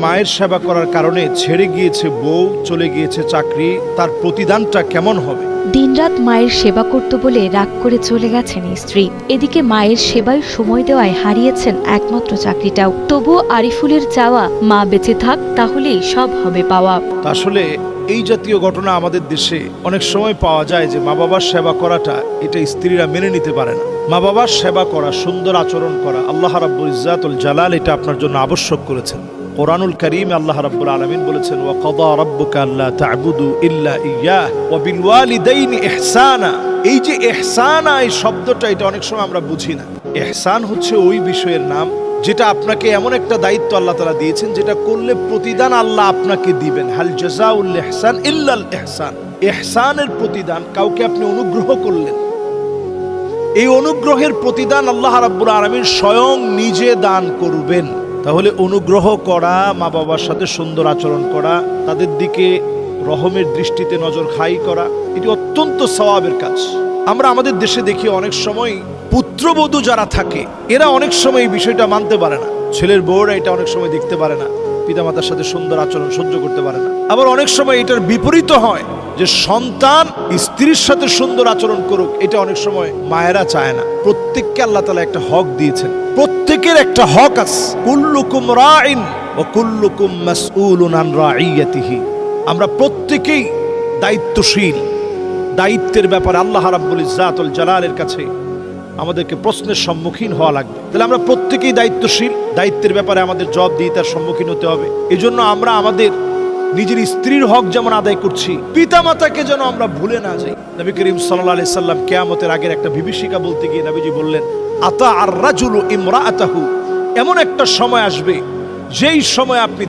মায়ের সেবা করার কারণে ছেড়ে গিয়েছে বউ, চলে গিয়েছে চাকরি, তার প্রতিদানটা কেমন হবে? দিনরাত মায়ের সেবা করত বলে রাগ করে চলে গেছেন স্ত্রী। এদিকে মায়ের সেবায় সময় দেওয়ায় হারিয়েছেন একমাত্র চাকরিটাও। তবুও আরিফুলের চাওয়া, মা বেঁচে থাক, তাহলেই সব হবে পাওয়া। আসলে এই জাতীয় ঘটনা আমাদের দেশে অনেক সময় পাওয়া যায় যে মা বাবার সেবা করাটা এটা স্ত্রীরা মেনে নিতে পারে না। মা বাবার সেবা করা, সুন্দর আচরণ করা আল্লাহ রাব্বুল ইজ্জাতুল জালাল এটা আপনার জন্য আবশ্যক করেছেন। কোরআনুল কারীমে আল্লাহ রাব্বুল আলামিন বলেছেন, ওয়া কাদা রাব্বুকা আল্লা তা'বুদু ইল্লা ইয়্যাহু ওয়া বিল ওয়ালিদাইনি ইহসানা। এই যে ইহসানা, এই শব্দটা এটা অনেক সময় আমরা বুঝি না। ইহসান হচ্ছে ওই বিষয়ের নাম যেটা আপনাকে এমন একটা দায়িত্ব আল্লাহ তাআলা দিয়েছেন যেটা করলে প্রতিদান আল্লাহ আপনাকে দিবেন। হাল জাযাউল ইহসান ইল্লাল ইহসান। ইহসানের প্রতিদান, কাউকে আপনি অনুগ্রহ করলেন, এই অনুগ্রহের প্রতিদান আল্লাহ রাব্বুল আলামিন স্বয়ং নিজে দান করবেন। তাহলে অনুগ্রহ করা, মা বাবার সাথে সুন্দর আচরণ করা, তাদের দিকে রহমের দৃষ্টিতে নজর খাই করা, এটি অত্যন্ত সওয়াবের কাজ। আমরা আমাদের দেশে দেখি অনেক সময় পুত্রবধূ যারা থাকে এরা অনেক সময় এই বিষয়টা মানতে পারে না। ছেলের বউরা এটা অনেক সময় দেখতে পারে না, পিতামাতার সাথে সুন্দর আচরণ সহ্য করতে পারে না। আবার অনেক সময় এটার বিপরীত হয় যে সন্তান স্ত্রীর সাথে সুন্দর আচরণ করুক, এটা অনেক সময় মায়েরা চায় না। প্রত্যেককে আল্লাহ তাআলা একটা হক দিয়েছেন, প্রত্যেকের একটা হক আছে। কুল্লুকুম রাইন ওয়া কুল্লুকুম মাসউলুন আন রাইয়াতিহি। আমরা প্রত্যেকেই দায়িত্বশীল। দায়িত্বের ব্যাপারে আল্লাহ রাব্বুল ইজ্জাতুল জালালের কাছে আমাদেরকে প্রশ্নের সম্মুখীন হওয়া লাগবে। তাহলে আমরা প্রত্যেকেই দায়িত্বশীল, দায়িত্বের ব্যাপারে আমাদের জবাবদিহিতার সম্মুখীন হতে হবে। এজন্য আমরা আমাদের নিজের স্ত্রীর হক যেমন আদায় করছি, পিতামাতাকে যেন আমরা ভুলে না যাই। নবী করিম সাল্লাল্লাহু আলাইহি সাল্লাম কিয়ামতের আগের একটা বিভীষিকা বলতে গিয়ে নবীজি বললেন, আতা আর রাজুলু ইমরাআতাহু। এমন একটা সময় আসবে যেই সময় আপনি